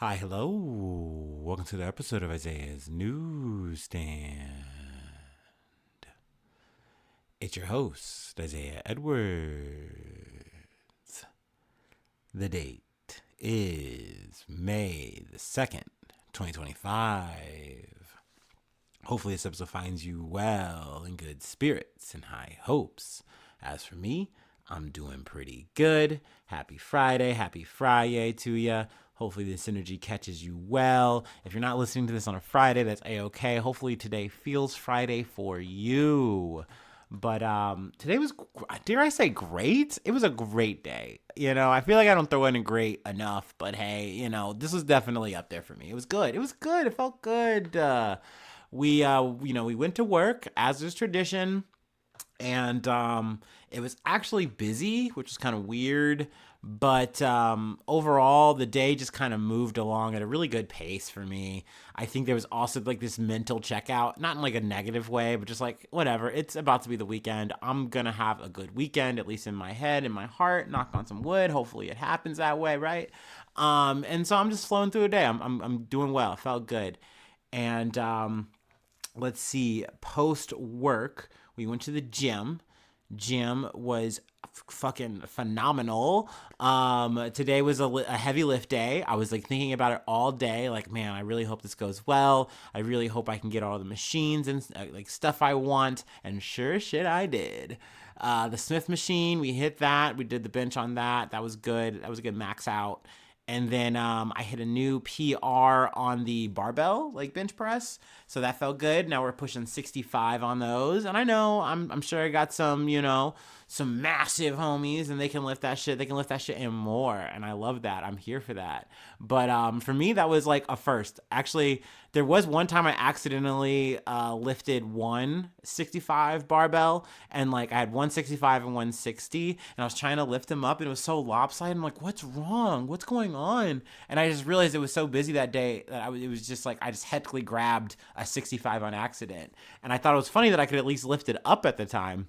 Hi, hello. Welcome to the episode of Isaiah's Newsstand. It's your host, Isaiah Edwards. The date is May the 2nd, 2025. Hopefully, this episode finds you well, in good spirits, and high hopes. As for me, I'm doing pretty good. Happy Friday to ya. Hopefully, this energy catches you well. If you're not listening to this on a Friday, that's a-okay. Hopefully, today feels Friday for you. But today was, dare I say, great? It was a great day. I feel like I don't throw in a great enough, but hey, this was definitely up there for me. It was good. It was good. It felt good. We went to work as is tradition, and it was actually busy, which was kind of weird. But overall, the day just kind of moved along at a really good pace for me. I think there was also like this mental checkout, not in like a negative way, but just like whatever. It's about to be the weekend. I'm gonna have a good weekend, at least in my head, in my heart. Knock on some wood. Hopefully, it happens that way, right? And so I'm just flowing through a day. I'm doing well. Felt good, and let's see, post work, we went to the gym. Gym was fucking phenomenal. Today was a heavy lift day. I was like thinking about it all day. Like, man, I really hope this goes well. I really hope I can get all the machines and like stuff I want. And sure shit, I did. The Smith machine, we hit that. We did the bench on that. That was good. That was a good max out. And then I hit a new PR on the barbell, like bench press. So that felt good. Now we're pushing 65 on those. And I know, I'm sure I got some massive homies and they can lift that shit. They can lift that shit and more. And I love that. I'm here for that. But for me, that was like a first. Actually, there was one time I accidentally lifted 165 barbell, and like I had 165 and 160, and I was trying to lift them up and it was so lopsided. I'm like, what's wrong? What's going on? And I just realized it was so busy that day that it was just like I just hectically grabbed a 65 on accident. And I thought it was funny that I could at least lift it up at the time,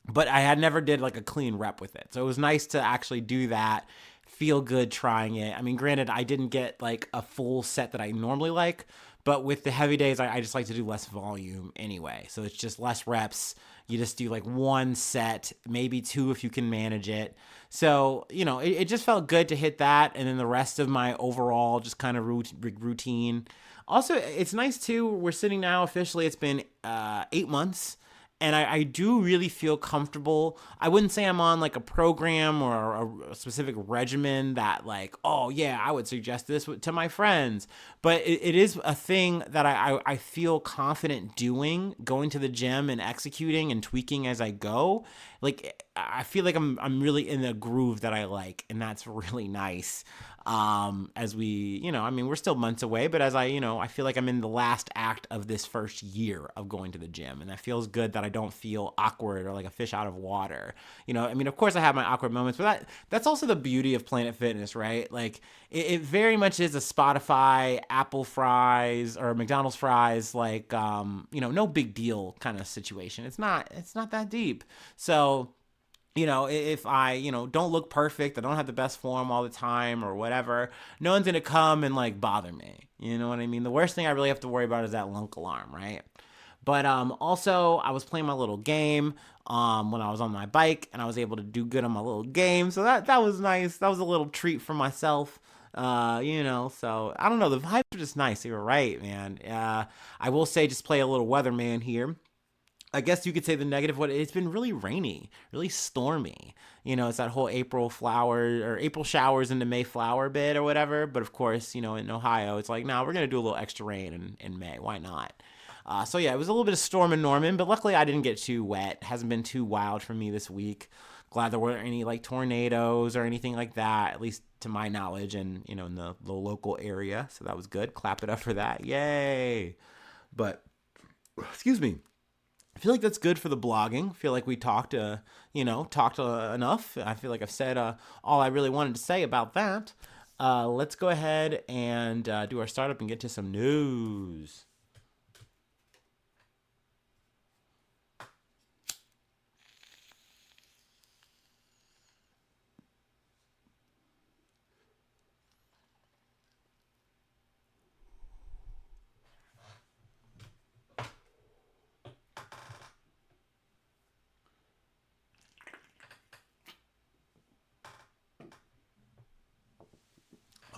but I had never did like a clean rep with it. So it was nice to actually do that, feel good trying it. I mean, granted, I didn't get like a full set that I normally like, but with the heavy days, I just like to do less volume anyway. So it's just less reps. You just do like one set, maybe two if you can manage it. So, it just felt good to hit that. And then the rest of my overall just kind of routine. Also, it's nice too. We're sitting now officially, it's been 8 months, and I do really feel comfortable. I wouldn't say I'm on like a program or a specific regimen that like, oh yeah, I would suggest this to my friends, but it is a thing that I feel confident doing, going to the gym and executing and tweaking as I go. Like I feel like I'm really in the groove that I like, and that's really nice. As we, I mean, we're still months away, but as I feel like I'm in the last act of this first year of going to the gym, and that feels good that I don't feel awkward or like a fish out of water. I mean, of course I have my awkward moments, but that's also the beauty of Planet Fitness, right? Like it very much is a Spotify, Apple fries, or McDonald's fries, like, no big deal kind of situation. It's not that deep. So, if I, don't look perfect, I don't have the best form all the time or whatever, no one's gonna come and like bother me. You know what I mean? The worst thing I really have to worry about is that lunk alarm, right? But also, I was playing my little game when I was on my bike, and I was able to do good on my little game. So that was nice. That was a little treat for myself. So I don't know. The vibes are just nice. You were right, man. I will say, just play a little weatherman here. I guess you could say the negative. What it's been really rainy, really stormy. It's that whole April flower or April showers into May flower bit or whatever. But of course, in Ohio, it's like, no, we're gonna do a little extra rain in May. Why not? So yeah, it was a little bit of storm in Norman, but luckily I didn't get too wet. It hasn't been too wild for me this week. Glad there weren't any like tornadoes or anything like that, at least to my knowledge, and in the local area. So that was good. Clap it up for that. Yay! But excuse me. I feel like that's good for the blogging. I feel like we talked enough. I feel like I've said all I really wanted to say about that. Let's go ahead and do our startup and get to some news.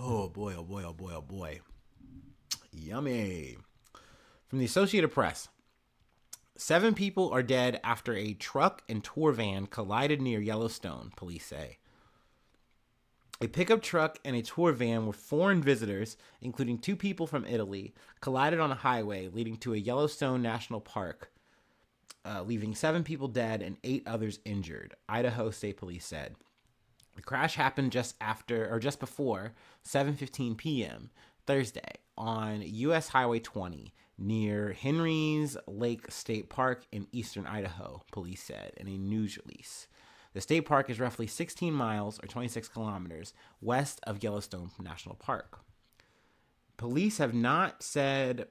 Oh boy, oh boy, oh boy, oh boy. Yummy. From the Associated Press. 7 people are dead after a truck and tour van collided near Yellowstone, police say. A pickup truck and a tour van with foreign visitors, including 2 people from Italy, collided on a highway leading to a Yellowstone National Park, leaving 7 people dead and 8 others injured, Idaho State Police said. The crash happened just before 7:15 p.m. Thursday on U.S. Highway 20 near Henry's Lake State Park in eastern Idaho, police said in a news release. The state park is roughly 16 miles or 26 kilometers west of Yellowstone National Park. Police have not said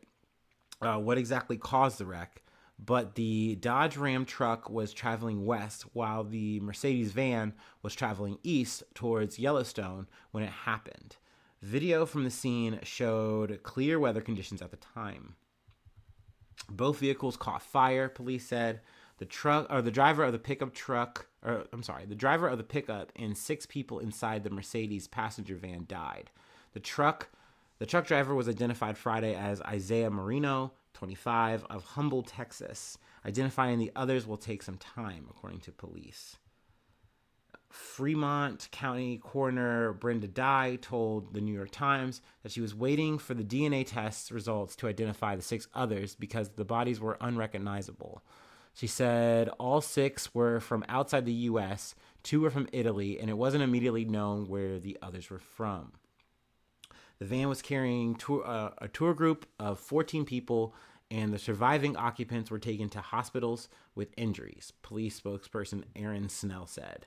what exactly caused the wreck, but the Dodge Ram truck was traveling west while the Mercedes van was traveling east towards Yellowstone when it happened. Video from the scene showed clear weather conditions at the time. Both vehicles caught fire, police said. The driver of the pickup and 6 people inside the Mercedes passenger van died. The truck driver was identified Friday as Isaiah Marino, 25, of Humble, Texas. Identifying the others will take some time, according to police. Fremont County Coroner Brenda Dye told the New York Times that she was waiting for the DNA test results to identify the 6 others because the bodies were unrecognizable. She said all 6 were from outside the U.S., 2 were from Italy, and it wasn't immediately known where the others were from. The van was carrying a tour group of 14 people, and the surviving occupants were taken to hospitals with injuries, police spokesperson Aaron Snell said.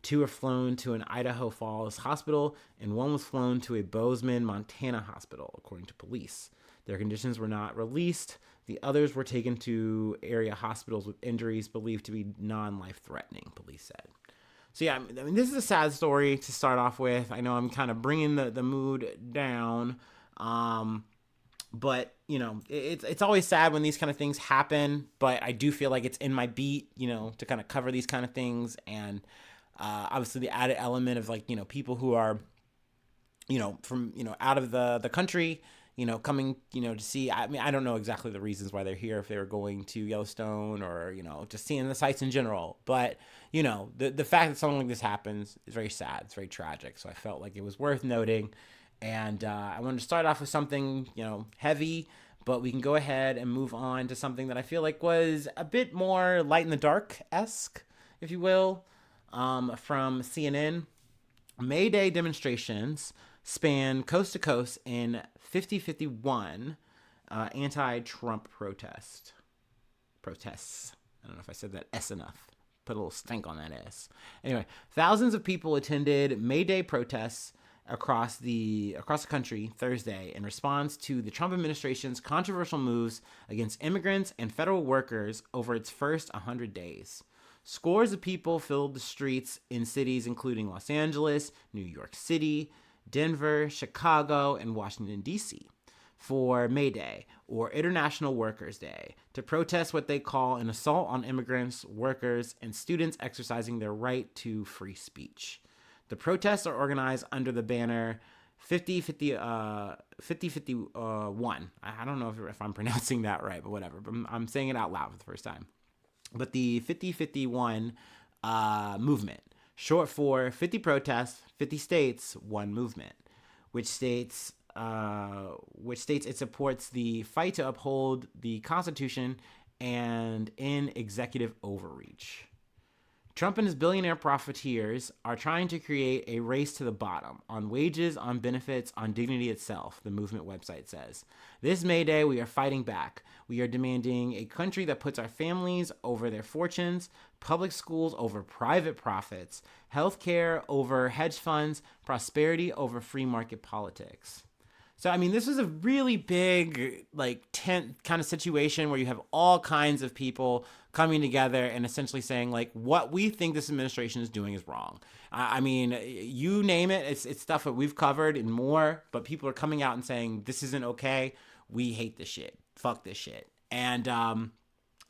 2 were flown to an Idaho Falls hospital, and 1 was flown to a Bozeman, Montana hospital, according to police. Their conditions were not released. The others were taken to area hospitals with injuries believed to be non-life-threatening, police said. So yeah, I mean, this is a sad story to start off with. I know I'm kind of bringing the mood down, but you know, it's always sad when these kind of things happen. But I do feel like it's in my beat, you know, to kind of cover these kind of things, and obviously the added element of like, you know, people who are, you know, from, you know, out of the country, you know, coming, you know, to see. I mean, I don't know exactly the reasons why they're here, if they were going to Yellowstone or, you know, just seeing the sights in general. But, you know, the fact that something like this happens is very sad. It's very tragic. So I felt like it was worth noting. And I wanted to start off with something, you know, heavy, but we can go ahead and move on to something that I feel like was a bit more light in the dark-esque, if you will, from CNN. May Day demonstrations span coast to coast in 50-51 anti-Trump protests. I don't know if I said that S enough. Put a little stank on that S. Anyway, thousands of people attended May Day protests across the country Thursday in response to the Trump administration's controversial moves against immigrants and federal workers over its first 100 days. Scores of people filled the streets in cities including Los Angeles, New York City, Denver, Chicago, and Washington, D.C. for May Day, or International Workers' Day, to protest what they call an assault on immigrants, workers, and students exercising their right to free speech. The protests are organized under the banner 50-51. I don't know if I'm pronouncing that right, but whatever. But I'm saying it out loud for the first time. But the 50-51 movement, short for 50 protests, 50 states, 1 movement, which states it supports the fight to uphold the Constitution and end executive overreach. Trump and his billionaire profiteers are trying to create a race to the bottom on wages, on benefits, on dignity itself, the movement website says. This May Day, we are fighting back. We are demanding a country that puts our families over their fortunes, public schools over private profits, healthcare over hedge funds, prosperity over free market politics. So, I mean, this is a really big, like, tent kind of situation where you have all kinds of people coming together and essentially saying, like, what we think this administration is doing is wrong. I mean, you name it, it's stuff that we've covered and more, but people are coming out and saying, this isn't okay. We hate this shit. Fuck this shit. And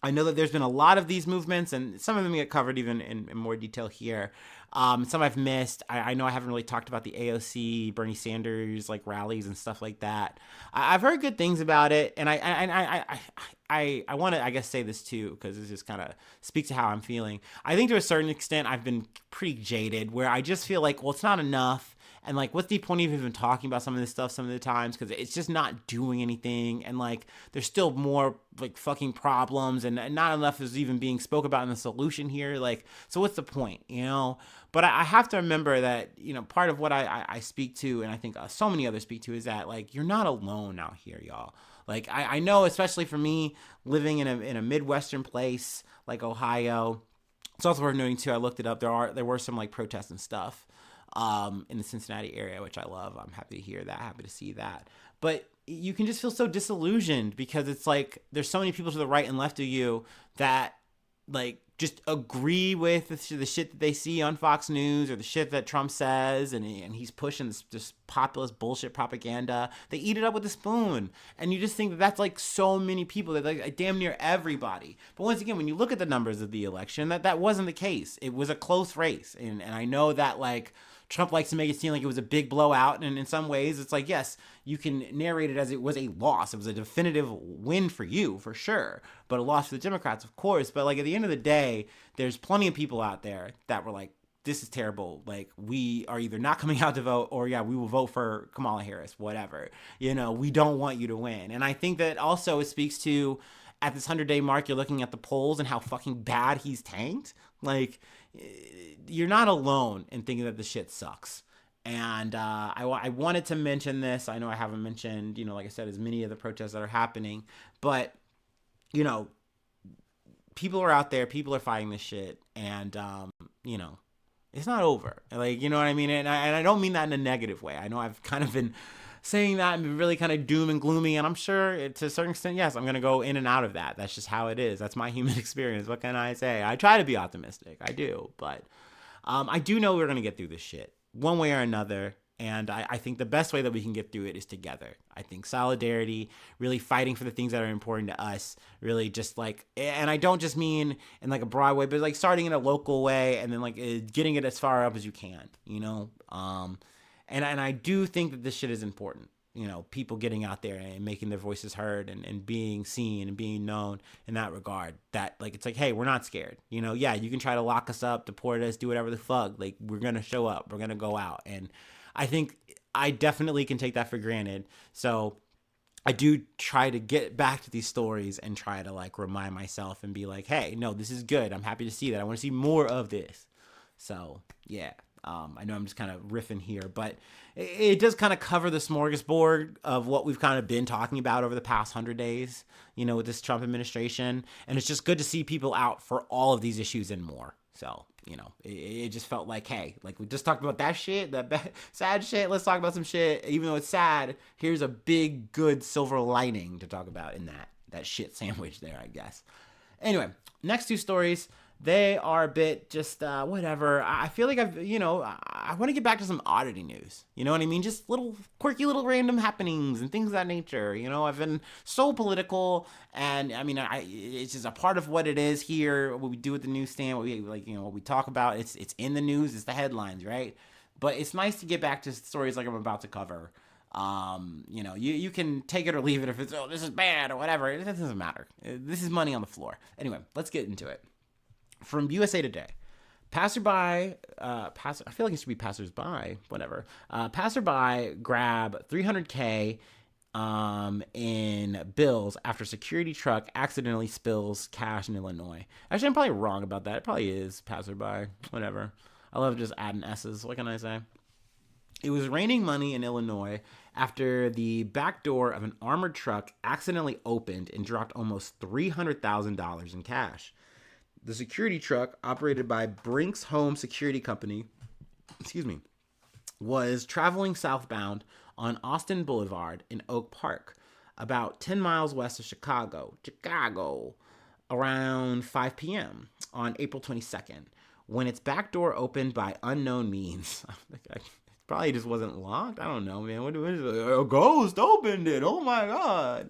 I know that there's been a lot of these movements, and some of them get covered even in more detail here. Some I've missed. I know I haven't really talked about the AOC, Bernie Sanders like rallies and stuff like that. I've heard good things about it, and I want to, I guess, say this too, because this just kind of speaks to how I'm feeling. I think to a certain extent I've been pretty jaded, where I just feel like, well, it's not enough. And like, what's the point of even talking about some of this stuff some of the times? Because it's just not doing anything. And like, there's still more like fucking problems, and not enough is even being spoke about in the solution here. Like, so what's the point, you know? But I have to remember that, you know, part of what I speak to, and I think so many others speak to, is that like, you're not alone out here, y'all. Like, I know, especially for me, living in a Midwestern place like Ohio. It's also worth noting too, I looked it up. There were some like protests and stuff in the Cincinnati area, which I love. I'm happy to hear that, happy to see that. But you can just feel so disillusioned, because it's like there's so many people to the right and left of you that like just agree with the shit that they see on Fox News, or the shit that Trump says, and he's pushing this populist bullshit propaganda. They eat it up with a spoon, and you just think that that's like so many people, that like damn near everybody. But once again, when you look at the numbers of the election, that wasn't the case. It was a close race, and I know that like Trump likes to make it seem like it was a big blowout, and in some ways it's like, yes, you can narrate it as it was a loss. It was a definitive win for you, for sure, but a loss for the Democrats, of course. But like, at the end of the day, there's plenty of people out there that were like, this is terrible. Like, we are either not coming out to vote, or yeah, we will vote for Kamala Harris, whatever. You know, we don't want you to win. And I think that also it speaks to, at this 100-day mark, you're looking at the polls and how fucking bad he's tanked. Like, you're not alone in thinking that the shit sucks. And I wanted to mention this. I know I haven't mentioned, you know, like I said, as many of the protests that are happening. But, you know, people are out there. People are fighting this shit. And, you know, it's not over. Like, you know what I mean? And I don't mean that in a negative way. I know I've kind of been saying that and been really kind of doom and gloomy. And I'm sure to a certain extent, yes, I'm going to go in and out of that. That's just how it is. That's my human experience. What can I say? I try to be optimistic. I do. But I do know we're going to get through this shit one way or another. And I think the best way that we can get through it is together. I think solidarity, really fighting for the things that are important to us, really just like, and I don't just mean in like a broad way, but like starting in a local way, and then like getting it as far up as you can, you know? And I do think that this shit is important. You know, people getting out there and making their voices heard, and being seen and being known in that regard. That like, it's like, hey, we're not scared. You know, yeah, you can try to lock us up, deport us, do whatever the fuck. Like, we're going to show up. We're going to go out. And I think I definitely can take that for granted. So I do try to get back to these stories and try to like remind myself and be like, hey, no, this is good. I'm happy to see that. I want to see more of this. So yeah. I know I'm just kind of riffing here, but it does kind of cover the smorgasbord of what we've kind of been talking about over the past 100 days, you know, with this Trump administration. And it's just good to see people out for all of these issues and more. So, you know, it just felt like, hey, like we just talked about that shit, that bad, sad shit. Let's talk about some shit. Even though it's sad, here's a big, good silver lining to talk about in that shit sandwich there, I guess. Anyway, next two stories. They are a bit just whatever. I feel like I want to get back to some oddity news. You know what I mean? Just little quirky little random happenings and things of that nature. You know, I've been so political, and I mean, it's just a part of what it is here, what we do at the newsstand, what we like, you know, what we talk about. It's in the news, it's the headlines, right? But it's nice to get back to stories like I'm about to cover. You know, you can take it or leave it if it's, oh, this is bad or whatever. It doesn't matter. This is money on the floor. Anyway, let's get into it. From USA Today, I feel like it should be passersby, whatever. Passerby grab $300K in bills after security truck accidentally spills cash in Illinois. Actually, I'm probably wrong about that. It probably is passerby, whatever. I love just adding S's. What can I say? It was raining money in Illinois after the back door of an armored truck accidentally opened and dropped almost $300,000 in cash. The security truck, operated by Brinks Home Security Company, was traveling southbound on Austin Boulevard in Oak Park, about 10 miles west of Chicago, around 5 p.m. on April 22nd, when its back door opened by unknown means. It probably just wasn't locked. I don't know, man. What is it? A ghost opened it. Oh, my God.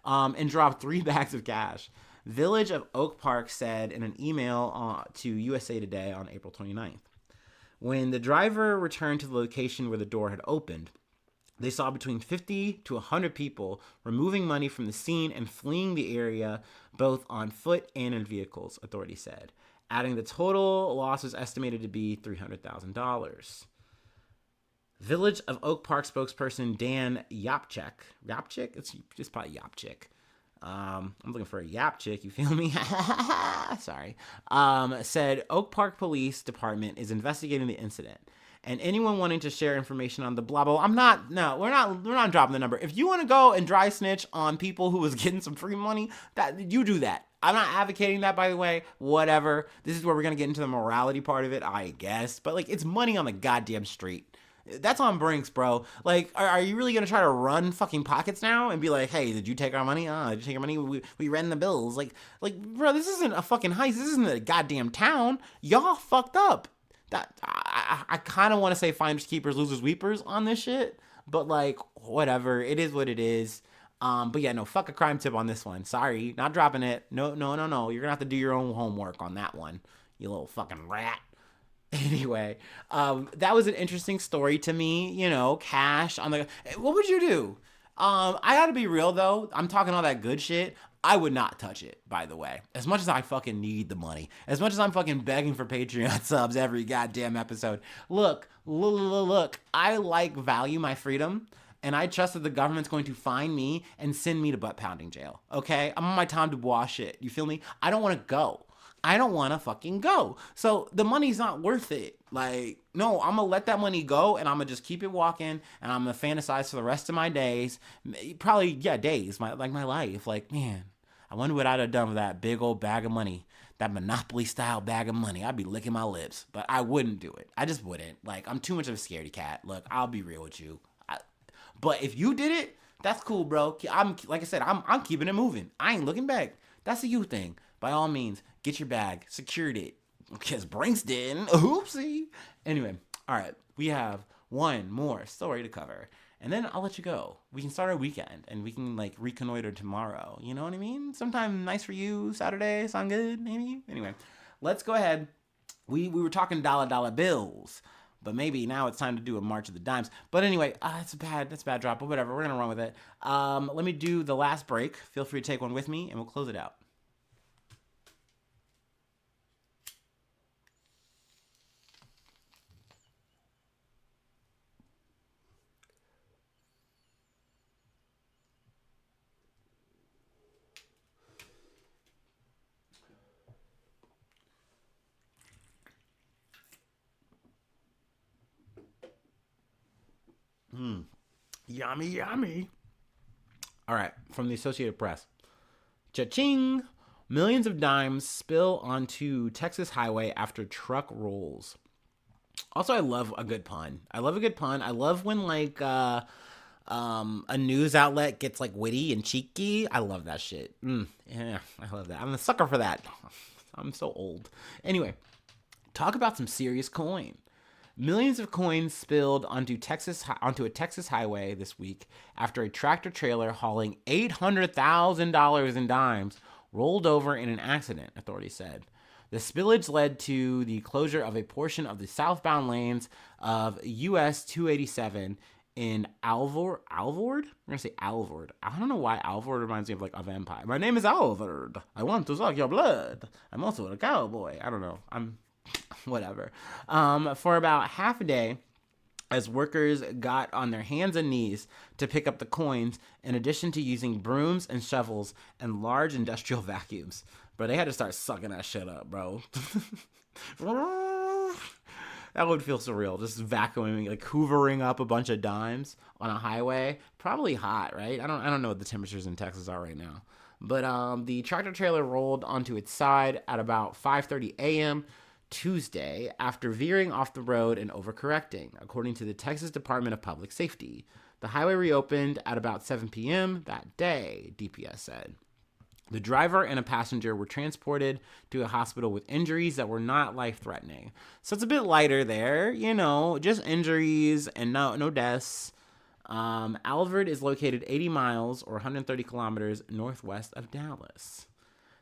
And dropped 3 bags of cash. Village of Oak Park said in an email to USA Today on April 29th. When the driver returned to the location where the door had opened, they saw between 50 to 100 people removing money from the scene and fleeing the area, both on foot and in vehicles, authorities said, adding the total loss was estimated to be $300,000. Village of Oak Park spokesperson Dan Yapchik? It's just probably Yapchik. I'm looking for a Yapchik, you feel me? Sorry. Said Oak Park Police Department is investigating the incident. And anyone wanting to share information on the blah blah, we're not dropping the number. If you want to go and dry snitch on people who was getting some free money, that you do that. I'm not advocating that, by the way. Whatever. This is where we're gonna get into the morality part of it, I guess. But like, it's money on the goddamn street. That's on Brinks, bro. Like, are you really gonna try to run fucking pockets now and be like, hey, did you take our money? Did you take our money? We ran the bills. Like, bro, this isn't a fucking heist. This isn't a goddamn town. Y'all fucked up. That I kind of want to say finders keepers, losers weepers on this shit, but like, whatever. It is what it is. But yeah, no, fuck a crime tip on this one. Sorry, not dropping it. No. You're gonna have to do your own homework on that one, you little fucking rat. Anyway, that was an interesting story to me. You know, cash on the. What would you do? I gotta be real though. I'm talking all that good shit. I would not touch it, by the way. As much as I fucking need the money. As much as I'm fucking begging for Patreon subs every goddamn episode. Look. I value my freedom. And I trust that the government's going to find me and send me to butt-pounding jail. Okay? I'm on my Tom Dubois shit. You feel me? I don't want to go. I don't want to fucking go. So the money's not worth it. Like, no, I'm going to let that money go and I'm going to just keep it walking and I'm going to fantasize for the rest of my days. Probably, days. My life. Like, man, I wonder what I'd have done with that big old bag of money. That Monopoly style bag of money. I'd be licking my lips. But I wouldn't do it. I just wouldn't. Like, I'm too much of a scaredy cat. Look, I'll be real with you. But if you did it, that's cool, bro. I'm keeping it moving. I ain't looking back. That's a you thing. By all means, get your bag, secured it. Because Brinks didn't. Oopsie. Anyway, all right. We have one more story to cover. And then I'll let you go. We can start our weekend and we can like reconnoiter tomorrow. You know what I mean? Sometime nice for you. Saturday. Sound good? Maybe? Anyway, let's go ahead. We were talking dollar bills. But maybe now it's time to do a March of the Dimes. But anyway, that's a bad drop, but whatever. We're going to run with it. Let me do the last break. Feel free to take one with me, and we'll close it out. Yummy. All right, from the Associated Press. Cha-ching! Millions of dimes spill onto Texas highway after truck rolls. Also, I love a good pun. I love when like a news outlet gets like witty and cheeky. I love that shit. Yeah, I love that. I'm a sucker for that. I'm so old. Anyway, talk about some serious coin. Millions of coins spilled onto a Texas highway this week after a tractor trailer hauling $800,000 in dimes rolled over in an accident, authorities said. The spillage led to the closure of a portion of the southbound lanes of US 287 in Alvord? We're going to say Alvord. I don't know why Alvord reminds me of like a vampire. My name is Alvord. I want to suck your blood. I'm also a cowboy. I don't know. Whatever. For about half a day, as workers got on their hands and knees to pick up the coins, in addition to using brooms and shovels and large industrial vacuums. Bro, they had to start sucking that shit up, bro. That would feel surreal, just vacuuming, like hoovering up a bunch of dimes on a highway. Probably hot, right? I don't know what the temperatures in Texas are right now. But the tractor trailer rolled onto its side at about 5:30 a.m., Tuesday after veering off the road and overcorrecting, according to the Texas Department of Public Safety. The highway reopened at about 7 p.m. that day, DPS said. The driver and a passenger were transported to a hospital with injuries that were not life-threatening. So it's a bit lighter there, just injuries and no deaths. Alvord is located 80 miles or 130 kilometers northwest of Dallas.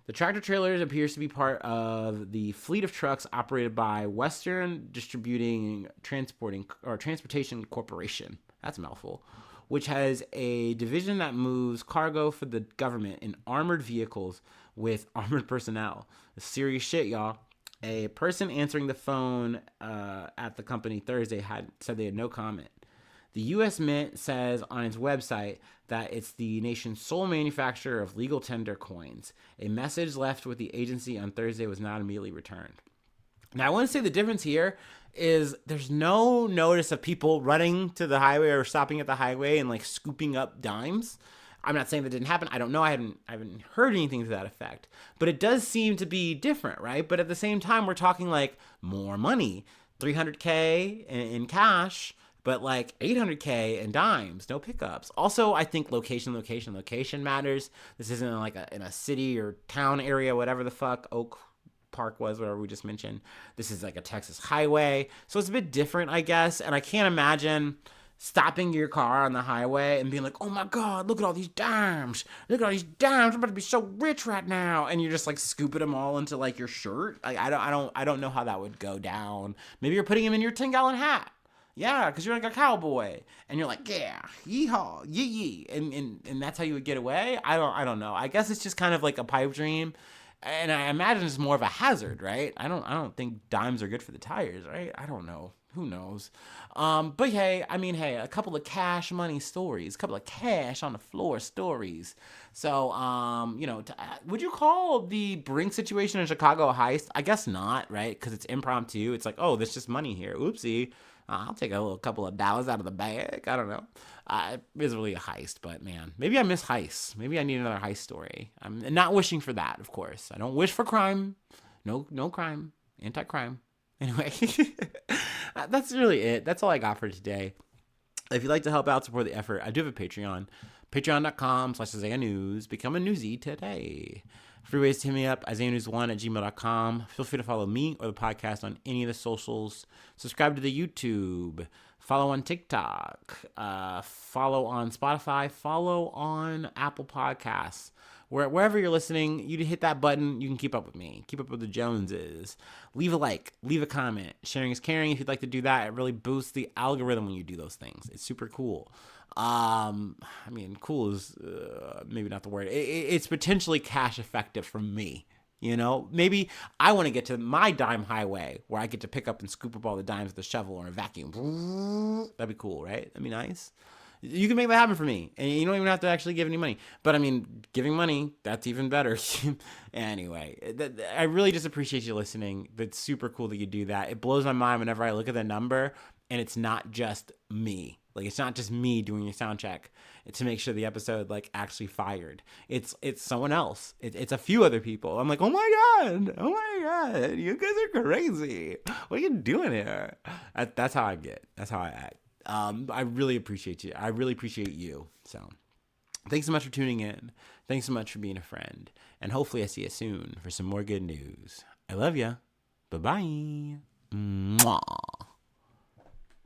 The tractor trailers appears to be part of the fleet of trucks operated by Western Distributing Transportation Corporation. That's a mouthful. Which has a division that moves cargo for the government in armored vehicles with armored personnel. Serious shit, y'all. A person answering the phone at the company Thursday had said they had no comment. The U.S. Mint says on its website that it's the nation's sole manufacturer of legal tender coins. A message left with the agency on Thursday was not immediately returned. Now, I want to say the difference here is there's no notice of people running to the highway or stopping at the highway and like scooping up dimes. I'm not saying that didn't happen. I don't know. I haven't heard anything to that effect. But it does seem to be different, right? But at the same time, we're talking like more money, $300K in cash, but like $800K in dimes, no pickups. Also, I think location matters. This isn't like in a city or town area, whatever the fuck, Oak Park was, whatever we just mentioned. This is like a Texas highway. So it's a bit different, I guess. And I can't imagine stopping your car on the highway and being like, oh my God, look at all these dimes. Look at all these dimes. I'm about to be so rich right now. And you're just like scooping them all into like your shirt. Like, I don't know how that would go down. Maybe you're putting them in your 10-gallon hat. Yeah, because you're like a cowboy. And you're like, yeah, yeehaw, yee. And that's how you would get away? I don't know. I guess it's just kind of like a pipe dream. And I imagine it's more of a hazard, right? I don't think dimes are good for the tires, right? I don't know. Who knows? But hey, a couple of cash money stories, a couple of cash on the floor stories. So, would you call the Brink situation in Chicago a heist? I guess not, right? Because it's impromptu. It's like, oh, there's just money here. Oopsie. I'll take a little couple of dollars out of the bag. I don't know. It was really a heist, but man, maybe I miss heists. Maybe I need another heist story. I'm not wishing for that, of course. I don't wish for crime. No crime. Anti-crime. Anyway, that's really it. That's all I got for today. If you'd like to help out, support the effort, I do have a Patreon. Patreon.com/Isaiah News. Become a newsie today. Free ways to hit me up, IsaiahNews1@gmail.com. Feel free to follow me or the podcast on any of the socials. Subscribe to the YouTube. Follow on TikTok. Follow on Spotify. Follow on Apple Podcasts. Wherever you're listening, you hit that button. You can keep up with me. Keep up with the Joneses. Leave a like. Leave a comment. Sharing is caring. If you'd like to do that, it really boosts the algorithm when you do those things. It's super cool. Cool is maybe not the word. It's potentially cash effective for me. You know, maybe I want to get to my dime highway where I get to pick up and scoop up all the dimes with a shovel or a vacuum. That'd be cool, right? That'd be nice. You can make that happen for me, and you don't even have to actually give any money. But giving money, that's even better. Anyway, I really just appreciate you listening. It's super cool that you do that. It blows my mind whenever I look at the number, and it's not just me. Like, it's not just me doing your sound check to make sure the episode actually fired. It's someone else. It's a few other people. I'm like, oh my god, you guys are crazy. What are you doing here? That's how I get. That's how I act. I really appreciate you. I really appreciate you. So thanks so much for tuning in. Thanks so much for being a friend. And hopefully I see you soon for some more good news. I love ya. Bye-bye. Mwah.